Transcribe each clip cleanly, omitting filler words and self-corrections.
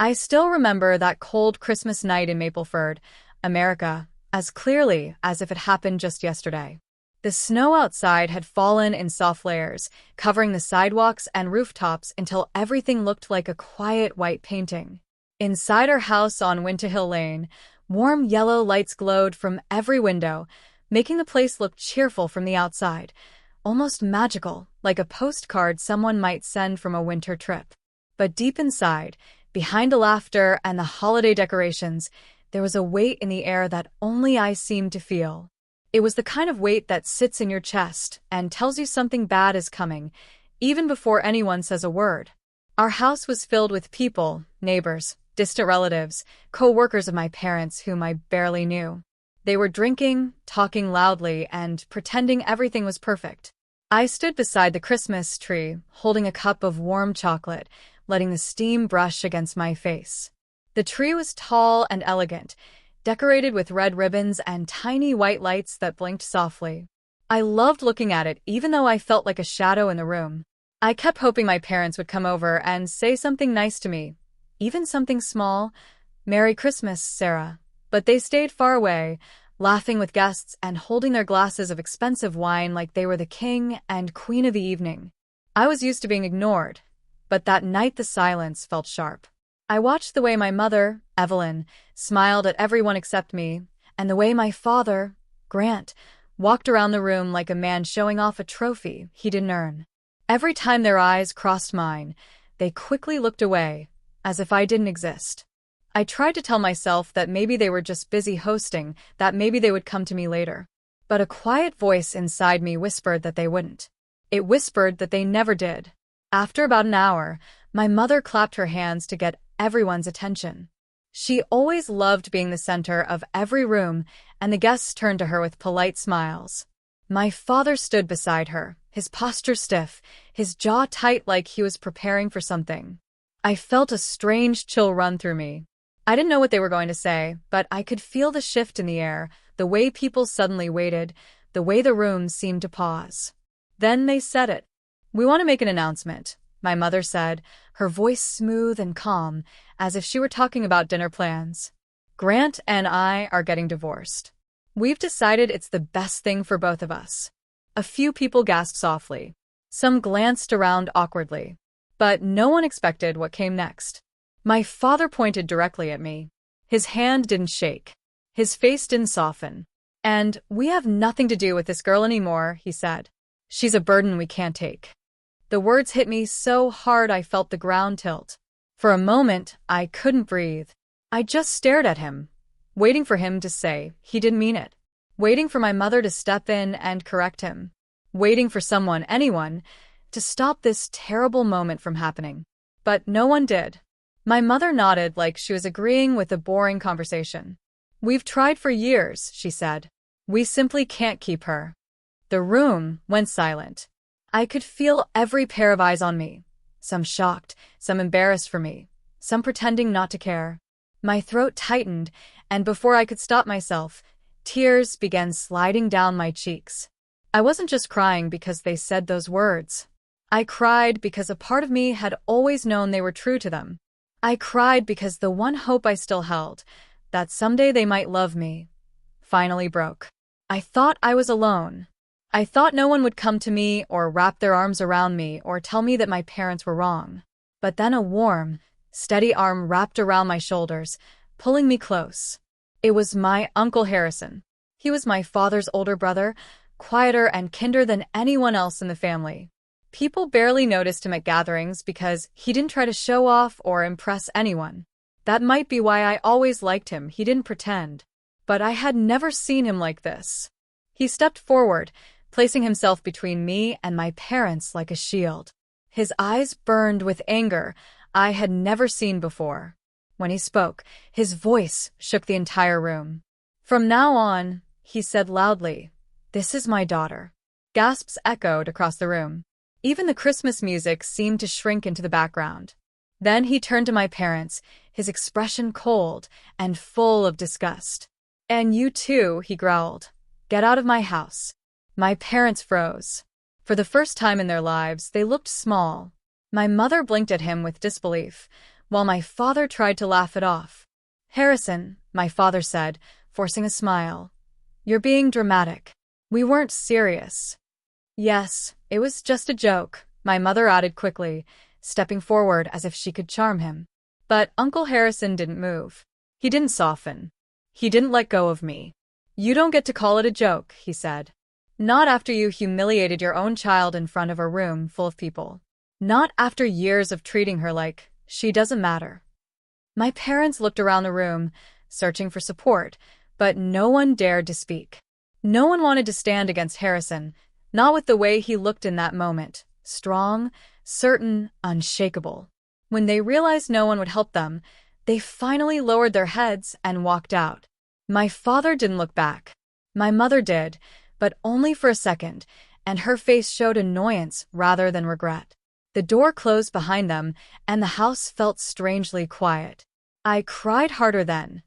I still remember that cold Christmas night in Mapleford, America, as clearly as if it happened just yesterday. The snow outside had fallen in soft layers, covering the sidewalks and rooftops until everything looked like a quiet white painting. Inside our house on Winter Hill Lane, warm yellow lights glowed from every window, making the place look cheerful from the outside, almost magical, like a postcard someone might send from a winter trip. But deep inside, behind the laughter and the holiday decorations, there was a weight in the air that only I seemed to feel. It was the kind of weight that sits in your chest and tells you something bad is coming, even before anyone says a word. Our house was filled with people, neighbors, distant relatives, co-workers of my parents whom I barely knew. They were drinking, talking loudly, and pretending everything was perfect. I stood beside the Christmas tree, holding a cup of warm chocolate, letting the steam brush against my face. The tree was tall and elegant, decorated with red ribbons and tiny white lights that blinked softly. I loved looking at it even though I felt like a shadow in the room. I kept hoping my parents would come over and say something nice to me, even something small, "Merry Christmas, Sarah." But they stayed far away, laughing with guests and holding their glasses of expensive wine like they were the king and queen of the evening. I was used to being ignored, but that night the silence felt sharp. I watched the way my mother, Evelyn, smiled at everyone except me, and the way my father, Grant, walked around the room like a man showing off a trophy he didn't earn. Every time their eyes crossed mine, they quickly looked away, as if I didn't exist. I tried to tell myself that maybe they were just busy hosting, that maybe they would come to me later. But a quiet voice inside me whispered that they wouldn't. It whispered that they never did. After about an hour, my mother clapped her hands to get everyone's attention. She always loved being the center of every room, and the guests turned to her with polite smiles. My father stood beside her, his posture stiff, his jaw tight like he was preparing for something. I felt a strange chill run through me. I didn't know what they were going to say, but I could feel the shift in the air, the way people suddenly waited, the way the room seemed to pause. Then they said it. "We want to make an announcement," my mother said, her voice smooth and calm, as if she were talking about dinner plans. "Grant and I are getting divorced. We've decided it's the best thing for both of us." A few people gasped softly. Some glanced around awkwardly. But no one expected what came next. My father pointed directly at me. His hand didn't shake. His face didn't soften. "And we have nothing to do with this girl anymore," he said. "She's a burden we can't take." The words hit me so hard I felt the ground tilt. For a moment, I couldn't breathe. I just stared at him, waiting for him to say he didn't mean it, waiting for my mother to step in and correct him, waiting for someone, anyone, to stop this terrible moment from happening. But no one did. My mother nodded like she was agreeing with a boring conversation. "We've tried for years," she said. "We simply can't keep her." The room went silent. I could feel every pair of eyes on me, some shocked, some embarrassed for me, some pretending not to care. My throat tightened, and before I could stop myself, tears began sliding down my cheeks. I wasn't just crying because they said those words. I cried because a part of me had always known they were true to them. I cried because the one hope I still held, that someday they might love me, finally broke. I thought I was alone. I thought no one would come to me or wrap their arms around me or tell me that my parents were wrong. But then a warm, steady arm wrapped around my shoulders, pulling me close. It was my Uncle Harrison. He was my father's older brother, quieter and kinder than anyone else in the family. People barely noticed him at gatherings because he didn't try to show off or impress anyone. That might be why I always liked him. He didn't pretend. But I had never seen him like this. He stepped forward, placing himself between me and my parents like a shield. His eyes burned with anger I had never seen before. When he spoke, his voice shook the entire room. "From now on," he said loudly, "this is my daughter." Gasps echoed across the room. Even the Christmas music seemed to shrink into the background. Then he turned to my parents, his expression cold and full of disgust. "And you too," he growled. "Get out of my house." My parents froze. For the first time in their lives, they looked small. My mother blinked at him with disbelief, while my father tried to laugh it off. "Harrison," my father said, forcing a smile. "You're being dramatic. We weren't serious." "Yes, it was just a joke," my mother added quickly, stepping forward as if she could charm him. But Uncle Harrison didn't move. He didn't soften. He didn't let go of me. "You don't get to call it a joke," he said. "Not after you humiliated your own child in front of a room full of people. Not after years of treating her like she doesn't matter." My parents looked around the room, searching for support, but no one dared to speak. No one wanted to stand against Harrison, not with the way he looked in that moment, strong, certain, unshakable. When they realized no one would help them, they finally lowered their heads and walked out. My father didn't look back. My mother did, but only for a second, and her face showed annoyance rather than regret. The door closed behind them, and the house felt strangely quiet. I cried harder then,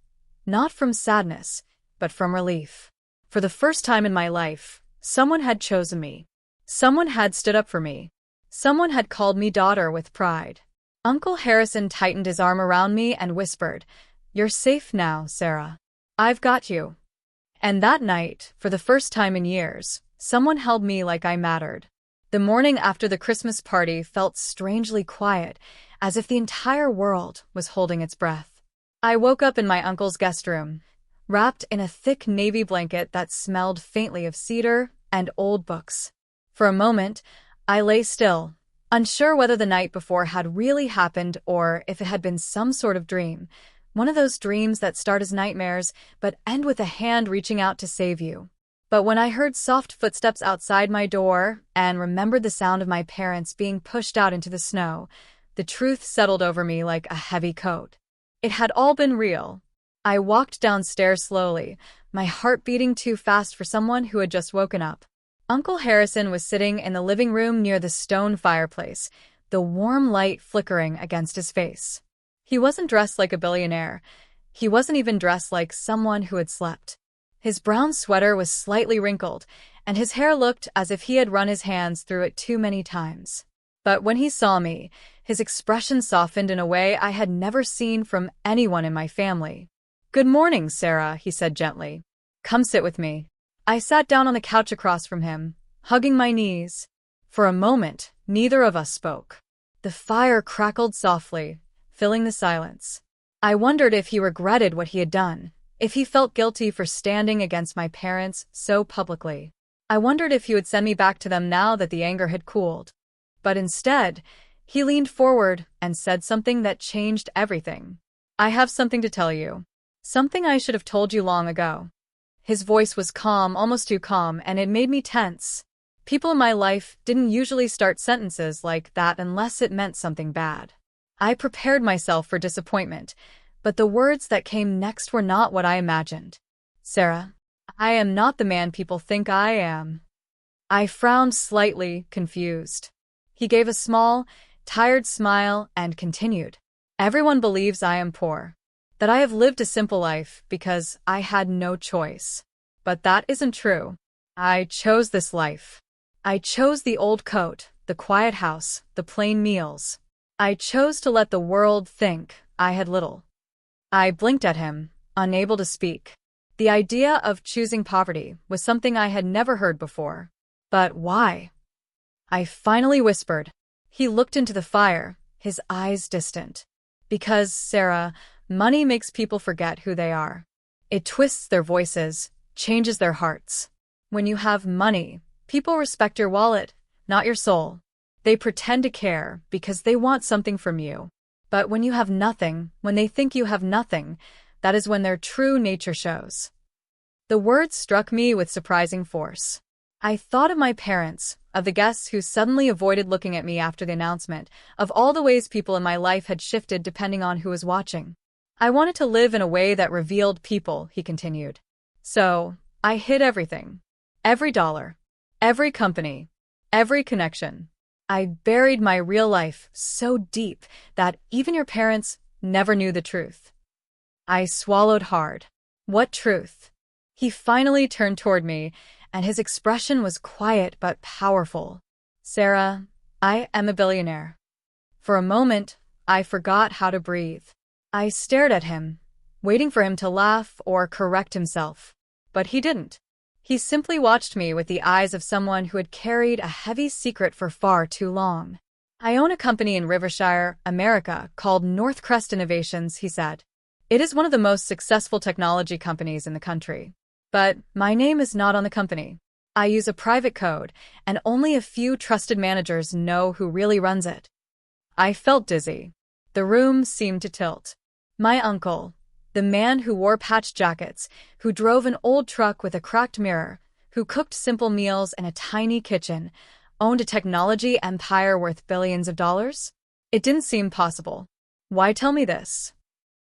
not from sadness, but from relief. For the first time in my life, someone had chosen me. Someone had stood up for me. Someone had called me daughter with pride. Uncle Harrison tightened his arm around me and whispered, "You're safe now, Sarah. I've got you." And that night, for the first time in years, someone held me like I mattered. The morning after the Christmas party felt strangely quiet, as if the entire world was holding its breath. I woke up in my uncle's guest room, wrapped in a thick navy blanket that smelled faintly of cedar and old books. For a moment, I lay still, unsure whether the night before had really happened or if it had been some sort of dream, one of those dreams that start as nightmares but end with a hand reaching out to save you. But when I heard soft footsteps outside my door and remembered the sound of my parents being pushed out into the snow, the truth settled over me like a heavy coat. It had all been real. I walked downstairs slowly, my heart beating too fast for someone who had just woken up. Uncle Harrison was sitting in the living room near the stone fireplace, the warm light flickering against his face. He wasn't dressed like a billionaire. He wasn't even dressed like someone who had slept. His brown sweater was slightly wrinkled, and his hair looked as if he had run his hands through it too many times. But when he saw me, his expression softened in a way I had never seen from anyone in my family. "Good morning, Sarah," he said gently. "Come sit with me." I sat down on the couch across from him, hugging my knees. For a moment, neither of us spoke. The fire crackled softly, filling the silence. I wondered if he regretted what he had done, if he felt guilty for standing against my parents so publicly. I wondered if he would send me back to them now that the anger had cooled. But instead, he leaned forward and said something that changed everything. "I have something to tell you. Something I should have told you long ago." His voice was calm, almost too calm, and it made me tense. People in my life didn't usually start sentences like that unless it meant something bad. I prepared myself for disappointment, but the words that came next were not what I imagined. "Sarah, I am not the man people think I am." I frowned slightly, confused. He gave a small, tired smile and continued. "Everyone believes I am poor, that I have lived a simple life because I had no choice. But that isn't true. I chose this life. I chose the old coat, the quiet house, the plain meals. I chose to let the world think I had little." I blinked at him, unable to speak. The idea of choosing poverty was something I had never heard before. But why? I finally whispered. He looked into the fire, his eyes distant. "Because, Sarah, money makes people forget who they are. It twists their voices, changes their hearts. When you have money, people respect your wallet, not your soul. They pretend to care because they want something from you. But when you have nothing, when they think you have nothing, that is when their true nature shows." The words struck me with surprising force. I thought of my parents, of the guests who suddenly avoided looking at me after the announcement, of all the ways people in my life had shifted depending on who was watching. "I wanted to live in a way that revealed people," he continued. "So, I hid everything. Every dollar. Every company. Every connection. I buried my real life so deep that even your parents never knew the truth." I swallowed hard. "What truth?" He finally turned toward me, and his expression was quiet but powerful. "Sarah, I am a billionaire." For a moment, I forgot how to breathe. I stared at him, waiting for him to laugh or correct himself. But he didn't. He simply watched me with the eyes of someone who had carried a heavy secret for far too long. I own a company in Rivershire, America, called Northcrest Innovations, he said. It is one of the most successful technology companies in the country. But my name is not on the company. I use a private code, and only a few trusted managers know who really runs it. I felt dizzy. The room seemed to tilt. My uncle, the man who wore patch jackets, who drove an old truck with a cracked mirror, who cooked simple meals in a tiny kitchen, owned a technology empire worth billions of dollars? It didn't seem possible. Why tell me this?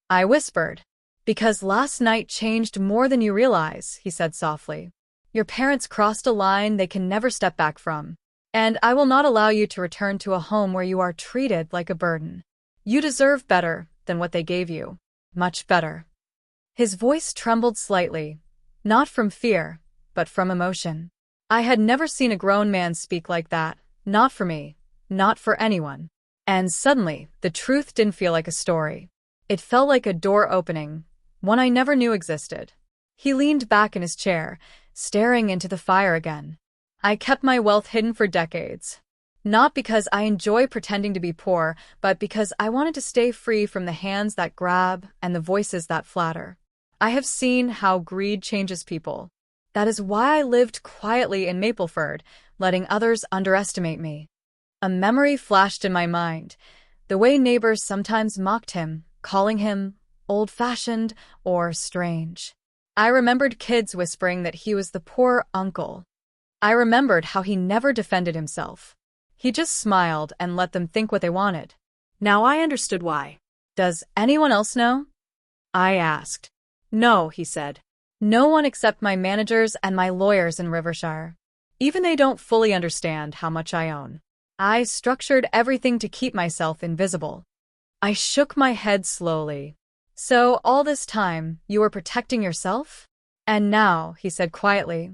I whispered. Because last night changed more than you realize, he said softly. Your parents crossed a line they can never step back from. And I will not allow you to return to a home where you are treated like a burden. You deserve better than what they gave you. Much better. His voice trembled slightly, not from fear, but from emotion. I had never seen a grown man speak like that, not for me, not for anyone. And suddenly, the truth didn't feel like a story. It felt like a door opening, one I never knew existed. He leaned back in his chair, staring into the fire again. I kept my wealth hidden for decades. Not because I enjoy pretending to be poor, but because I wanted to stay free from the hands that grab and the voices that flatter. I have seen how greed changes people. That is why I lived quietly in Mapleford, letting others underestimate me. A memory flashed in my mind, the way neighbors sometimes mocked him, calling him old-fashioned or strange. I remembered kids whispering that he was the poor uncle. I remembered how he never defended himself. He just smiled and let them think what they wanted. Now I understood why. Does anyone else know? I asked. No, he said. No one except my managers and my lawyers in Rivershire. Even they don't fully understand how much I own. I structured everything to keep myself invisible. I shook my head slowly. So all this time, you were protecting yourself? And now, he said quietly,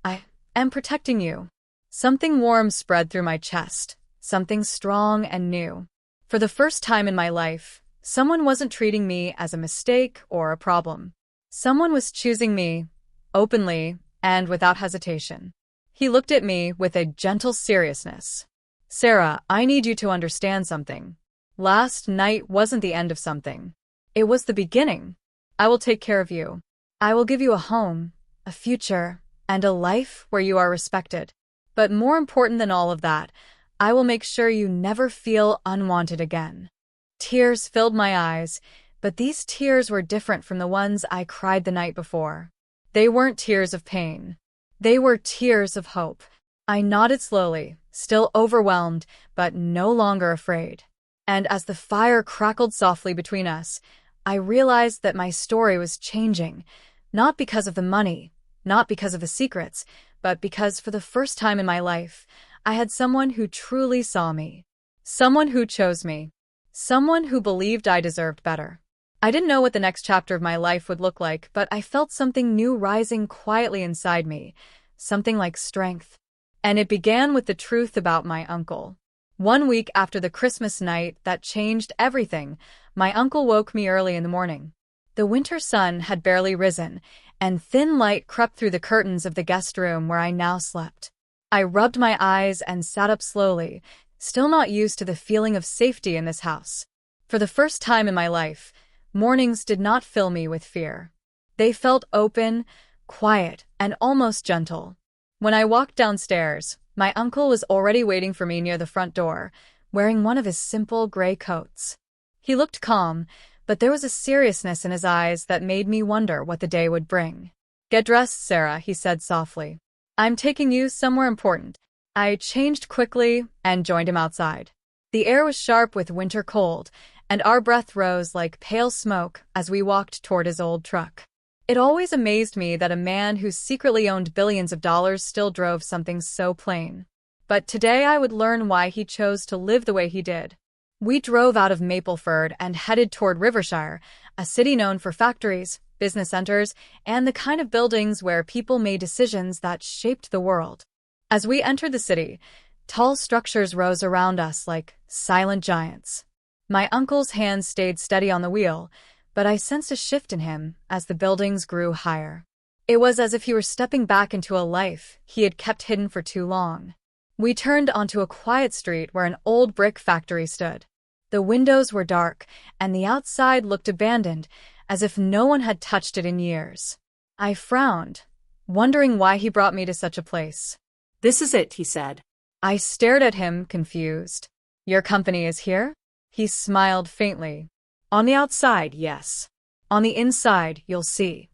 I am protecting you. Something warm spread through my chest, something strong and new. For the first time in my life, someone wasn't treating me as a mistake or a problem. Someone was choosing me, openly and without hesitation. He looked at me with a gentle seriousness. Sarah, I need you to understand something. Last night wasn't the end of something. It was the beginning. I will take care of you. I will give you a home, a future, and a life where you are respected. But more important than all of that, I will make sure you never feel unwanted again. Tears filled my eyes, but these tears were different from the ones I cried the night before. They weren't tears of pain. They were tears of hope. I nodded slowly, still overwhelmed, but no longer afraid. And as the fire crackled softly between us, I realized that my story was changing, not because of the money, not because of the secrets, but because for the first time in my life, I had someone who truly saw me. Someone who chose me. Someone who believed I deserved better. I didn't know what the next chapter of my life would look like, but I felt something new rising quietly inside me, something like strength. And it began with the truth about my uncle. 1 week after the Christmas night that changed everything, my uncle woke me early in the morning. The winter sun had barely risen, and thin light crept through the curtains of the guest room where I now slept. I rubbed my eyes and sat up slowly, still not used to the feeling of safety in this house. For the first time in my life, mornings did not fill me with fear. They felt open, quiet, and almost gentle. When I walked downstairs, my uncle was already waiting for me near the front door, wearing one of his simple gray coats. He looked calm, but there was a seriousness in his eyes that made me wonder what the day would bring. Get dressed, Sarah, he said softly. I'm taking you somewhere important. I changed quickly and joined him outside. The air was sharp with winter cold, and our breath rose like pale smoke as we walked toward his old truck. It always amazed me that a man who secretly owned billions of dollars still drove something so plain. But today I would learn why he chose to live the way he did. We drove out of Mapleford and headed toward Rivershire, a city known for factories, business centers, and the kind of buildings where people made decisions that shaped the world. As we entered the city, tall structures rose around us like silent giants. My uncle's hands stayed steady on the wheel, but I sensed a shift in him as the buildings grew higher. It was as if he were stepping back into a life he had kept hidden for too long. We turned onto a quiet street where an old brick factory stood. The windows were dark, and the outside looked abandoned, as if no one had touched it in years. I frowned, wondering why he brought me to such a place. "This is it," he said. I stared at him, confused. "Your company is here?" He smiled faintly. "On the outside, yes. On the inside, you'll see."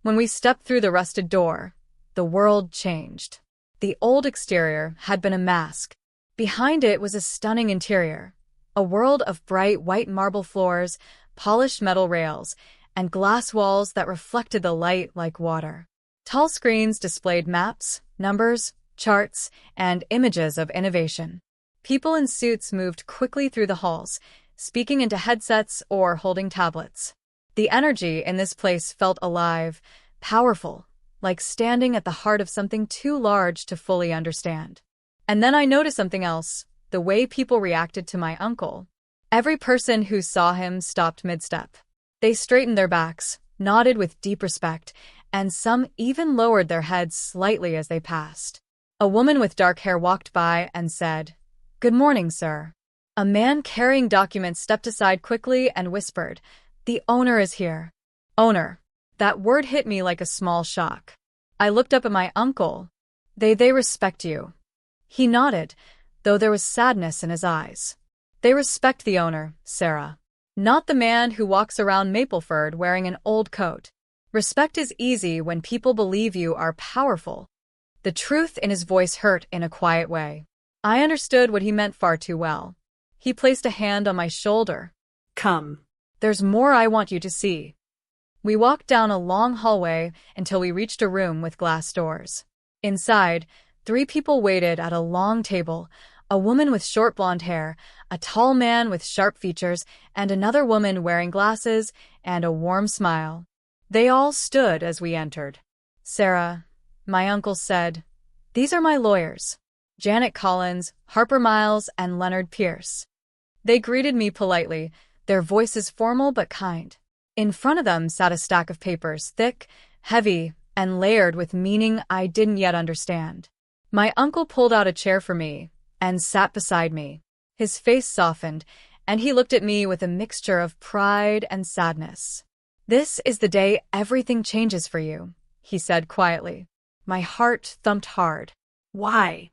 When we stepped through the rusted door, the world changed. The old exterior had been a mask. Behind it was a stunning interior, a world of bright white marble floors, polished metal rails, and glass walls that reflected the light like water. Tall screens displayed maps, numbers, charts, and images of innovation. People in suits moved quickly through the halls, speaking into headsets or holding tablets. The energy in this place felt alive, powerful, like standing at the heart of something too large to fully understand. And then I noticed something else, the way people reacted to my uncle. Every person who saw him stopped mid-step. They straightened their backs, nodded with deep respect, and some even lowered their heads slightly as they passed. A woman with dark hair walked by and said, "Good morning, sir." A man carrying documents stepped aside quickly and whispered, "The owner is here." Owner. That word hit me like a small shock. I looked up at my uncle. They respect you." He nodded, though there was sadness in his eyes. "They respect the owner, Sarah. Not the man who walks around Mapleford wearing an old coat. Respect is easy when people believe you are powerful." The truth in his voice hurt in a quiet way. I understood what he meant far too well. He placed a hand on my shoulder. "Come. There's more I want you to see." We walked down a long hallway until we reached a room with glass doors. Inside, 3 people waited at a long table, a woman with short blonde hair, a tall man with sharp features, and another woman wearing glasses and a warm smile. They all stood as we entered. "Sarah," my uncle said, "these are my lawyers, Janet Collins, Harper Miles, and Leonard Pierce." They greeted me politely, their voices formal but kind. In front of them sat a stack of papers, thick, heavy, and layered with meaning I didn't yet understand. My uncle pulled out a chair for me and sat beside me. His face softened, and he looked at me with a mixture of pride and sadness. "This is the day everything changes for you," he said quietly. My heart thumped hard. "Why?"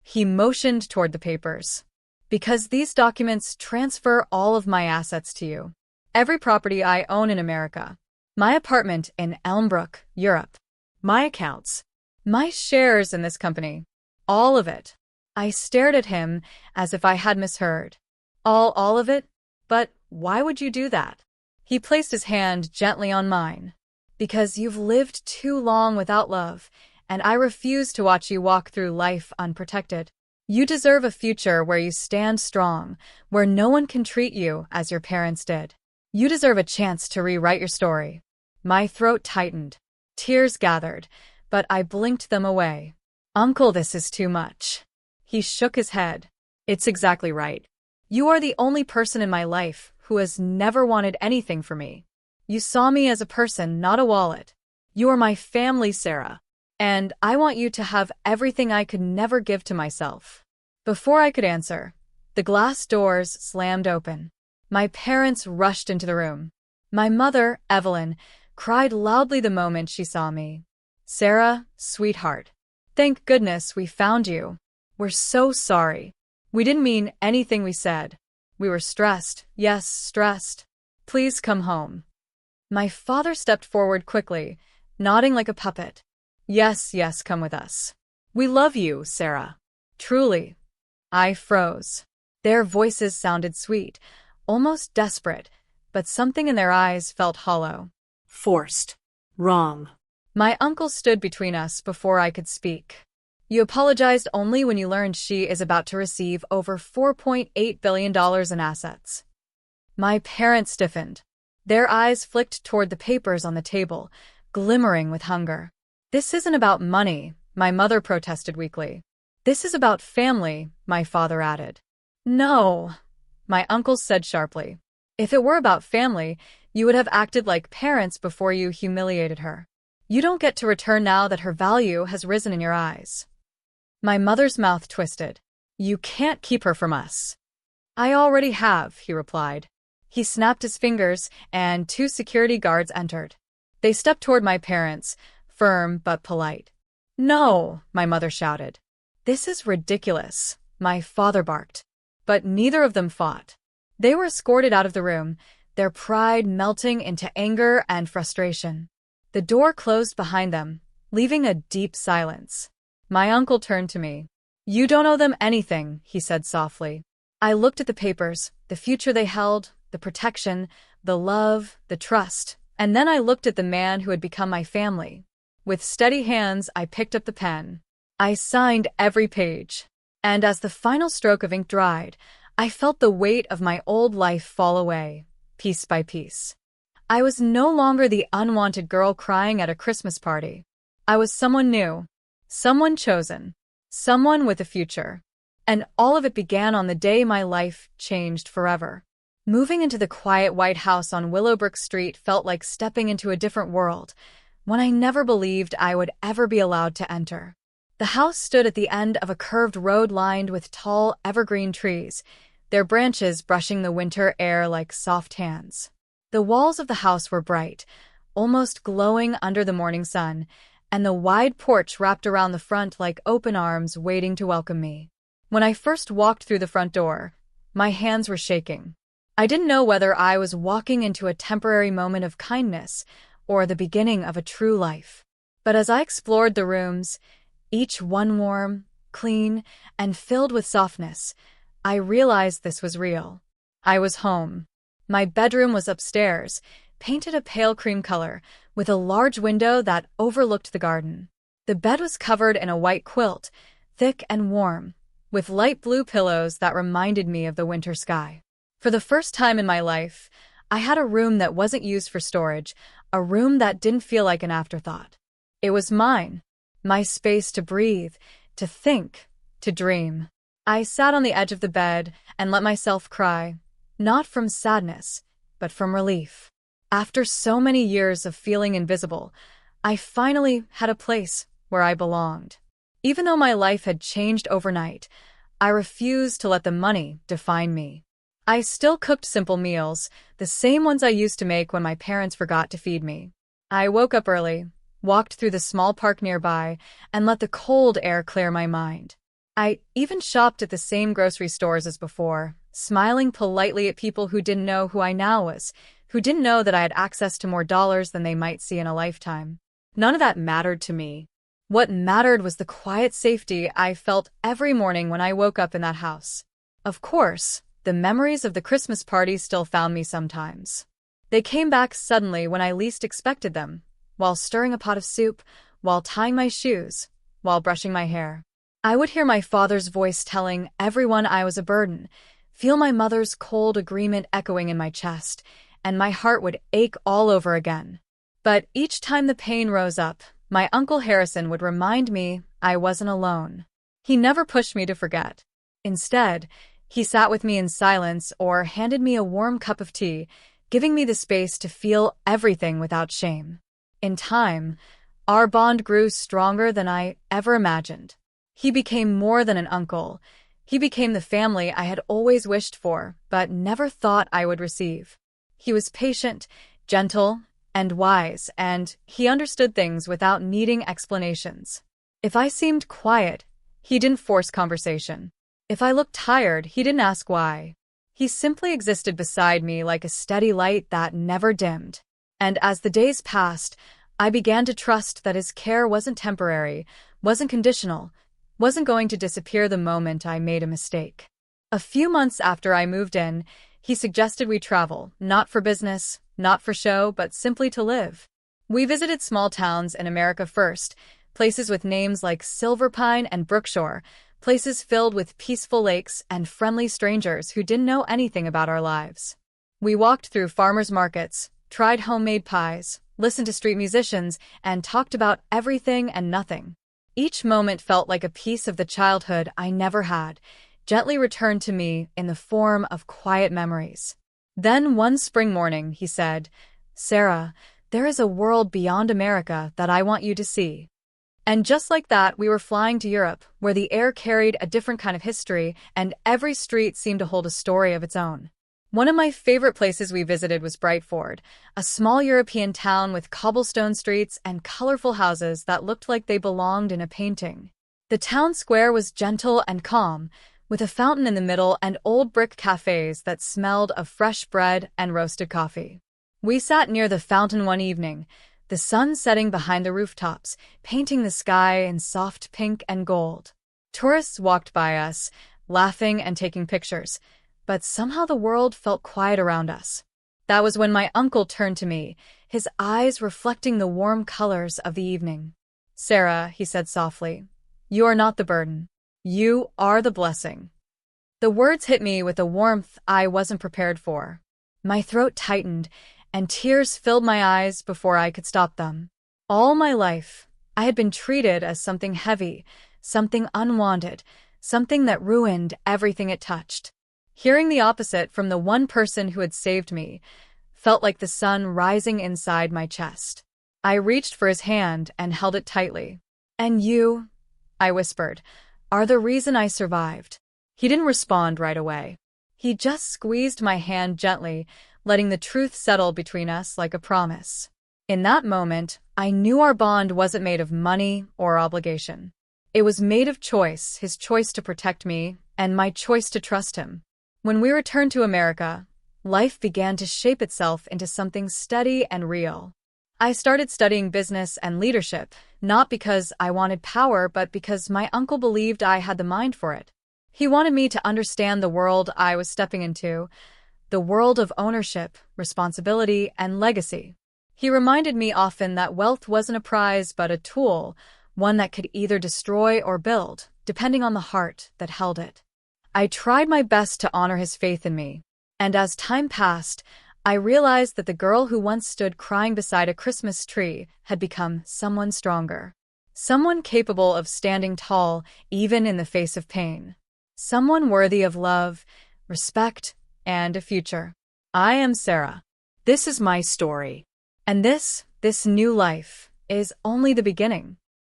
He motioned toward the papers. "Because these documents transfer all of my assets to you. Every property I own in America. My apartment in Elmbrook, Europe. My accounts. My shares in this company. All of it." I stared at him as if I had misheard. All of it? But why would you do that?" He placed his hand gently on mine. "Because you've lived too long without love, and I refuse to watch you walk through life unprotected. You deserve a future where you stand strong, where no one can treat you as your parents did. You deserve a chance to rewrite your story." My throat tightened. Tears gathered, but I blinked them away. "Uncle, this is too much." He shook his head. "It's exactly right. You are the only person in my life who has never wanted anything for me. You saw me as a person, not a wallet. You are my family, Sarah. And I want you to have everything I could never give to myself." Before I could answer, the glass doors slammed open. My parents rushed into the room. My mother, Evelyn, cried loudly the moment she saw me. "Sarah, sweetheart. Thank goodness we found you. We're so sorry. We didn't mean anything we said. We were stressed. Yes, stressed. Please come home." My father stepped forward quickly, nodding like a puppet. Yes, come with us. We love you, Sarah. Truly." I froze. Their voices sounded sweet, almost desperate, but something in their eyes felt hollow. "Forced. Wrong." My uncle stood between us before I could speak. "You apologized only when you learned she is about to receive over $4.8 billion in assets." My parents stiffened. Their eyes flicked toward the papers on the table, glimmering with hunger. "This isn't about money," my mother protested weakly. "This is about family," my father added. "No." my uncle said sharply. If it were about family, you would have acted like parents before you humiliated her. You don't get to return now that her value has risen in your eyes. My mother's mouth twisted. You can't keep her from us. I already have, he replied. He snapped his fingers, and 2 security guards entered. They stepped toward my parents, firm but polite. No, my mother shouted. This is ridiculous, my father barked. But neither of them fought. They were escorted out of the room, their pride melting into anger and frustration. The door closed behind them, leaving a deep silence. My uncle turned to me. You don't owe them anything, he said softly. I looked at the papers, the future they held, the protection, the love, the trust, and then I looked at the man who had become my family. With steady hands, I picked up the pen. I signed every page. And as the final stroke of ink dried, I felt the weight of my old life fall away, piece by piece. I was no longer the unwanted girl crying at a Christmas party. I was someone new, someone chosen, someone with a future. And all of it began on the day my life changed forever. Moving into the quiet white house on Willowbrook Street felt like stepping into a different world, one I never believed I would ever be allowed to enter. The house stood at the end of a curved road lined with tall, evergreen trees, their branches brushing the winter air like soft hands. The walls of the house were bright, almost glowing under the morning sun, and the wide porch wrapped around the front like open arms waiting to welcome me. When I first walked through the front door, my hands were shaking. I didn't know whether I was walking into a temporary moment of kindness or the beginning of a true life. But as I explored the rooms, each one warm, clean, and filled with softness, I realized this was real. I was home. My bedroom was upstairs, painted a pale cream color, with a large window that overlooked the garden. The bed was covered in a white quilt, thick and warm, with light blue pillows that reminded me of the winter sky. For the first time in my life, I had a room that wasn't used for storage, a room that didn't feel like an afterthought. It was mine, my space to breathe, to think, to dream. I sat on the edge of the bed and let myself cry, not from sadness, but from relief. After so many years of feeling invisible, I finally had a place where I belonged. Even though my life had changed overnight, I refused to let the money define me. I still cooked simple meals, the same ones I used to make when my parents forgot to feed me. I woke up early, walked through the small park nearby, and let the cold air clear my mind. I even shopped at the same grocery stores as before, smiling politely at people who didn't know who I now was, who didn't know that I had access to more dollars than they might see in a lifetime. None of that mattered to me. What mattered was the quiet safety I felt every morning when I woke up in that house. Of course, the memories of the Christmas party still found me sometimes. They came back suddenly when I least expected them, while stirring a pot of soup, while tying my shoes, while brushing my hair. I would hear my father's voice telling everyone I was a burden, feel my mother's cold agreement echoing in my chest, and my heart would ache all over again. But each time the pain rose up, my Uncle Harrison would remind me I wasn't alone. He never pushed me to forget. Instead, he sat with me in silence or handed me a warm cup of tea, giving me the space to feel everything without shame. In time, our bond grew stronger than I ever imagined. He became more than an uncle. He became the family I had always wished for, but never thought I would receive. He was patient, gentle, and wise, and he understood things without needing explanations. If I seemed quiet, he didn't force conversation. If I looked tired, he didn't ask why. He simply existed beside me like a steady light that never dimmed. And as the days passed, I began to trust that his care wasn't temporary, wasn't conditional, wasn't going to disappear the moment I made a mistake. A few months after I moved in, he suggested we travel, not for business, not for show, but simply to live. We visited small towns in America first, places with names like Silverpine and Brookshore, places filled with peaceful lakes and friendly strangers who didn't know anything about our lives. We walked through farmers' markets, tried homemade pies, listened to street musicians, and talked about everything and nothing. Each moment felt like a piece of the childhood I never had, gently returned to me in the form of quiet memories. Then one spring morning, he said, "Sarah, there is a world beyond America that I want you to see." And just like that, we were flying to Europe, where the air carried a different kind of history, and every street seemed to hold a story of its own. One of my favorite places we visited was Brightford, a small European town with cobblestone streets and colorful houses that looked like they belonged in a painting. The town square was gentle and calm, with a fountain in the middle and old brick cafes that smelled of fresh bread and roasted coffee. We sat near the fountain one evening, the sun setting behind the rooftops, painting the sky in soft pink and gold. Tourists walked by us, laughing and taking pictures, but somehow the world felt quiet around us. That was when my uncle turned to me, his eyes reflecting the warm colors of the evening. "Sarah," he said softly, "you are not the burden. You are the blessing." The words hit me with a warmth I wasn't prepared for. My throat tightened, and tears filled my eyes before I could stop them. All my life, I had been treated as something heavy, something unwanted, something that ruined everything it touched. Hearing the opposite from the one person who had saved me felt like the sun rising inside my chest. I reached for his hand and held it tightly. "And you," I whispered, "are the reason I survived." He didn't respond right away. He just squeezed my hand gently, letting the truth settle between us like a promise. In that moment, I knew our bond wasn't made of money or obligation. It was made of choice, his choice to protect me, and my choice to trust him. When we returned to America, life began to shape itself into something steady and real. I started studying business and leadership, not because I wanted power, but because my uncle believed I had the mind for it. He wanted me to understand the world I was stepping into, the world of ownership, responsibility, and legacy. He reminded me often that wealth wasn't a prize but a tool, one that could either destroy or build, depending on the heart that held it. I tried my best to honor his faith in me, and as time passed, I realized that the girl who once stood crying beside a Christmas tree had become someone stronger. Someone capable of standing tall even in the face of pain. Someone worthy of love, respect, and a future. I am Sarah. This is my story. And this new life, is only the beginning.